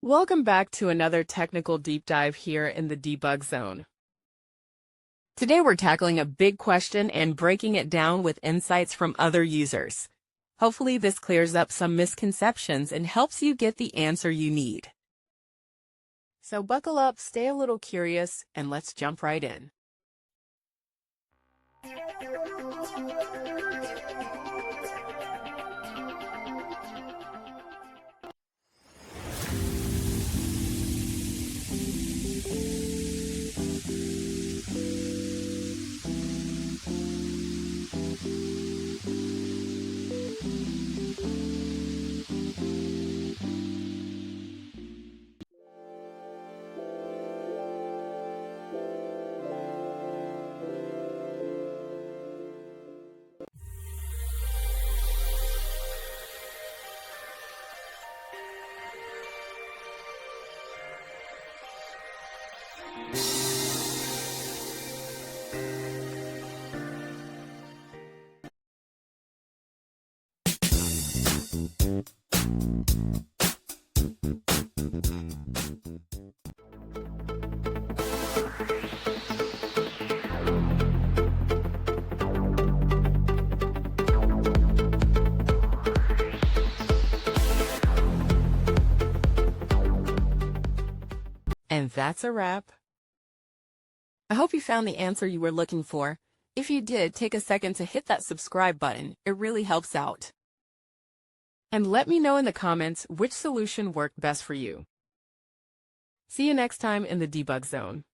Welcome back to another technical deep dive here in the debug zone. Today we're tackling a big question and breaking it down with insights from other users. Hopefully this clears up some misconceptions and helps you get the answer you need. So buckle up, stay a little curious, and let's jump right in. And that's a wrap. I hope you found the answer you were looking for. If you did, take a second to hit that subscribe button. It really helps out. And let me know in the comments which solution worked best for you. See you next time in the debug zone.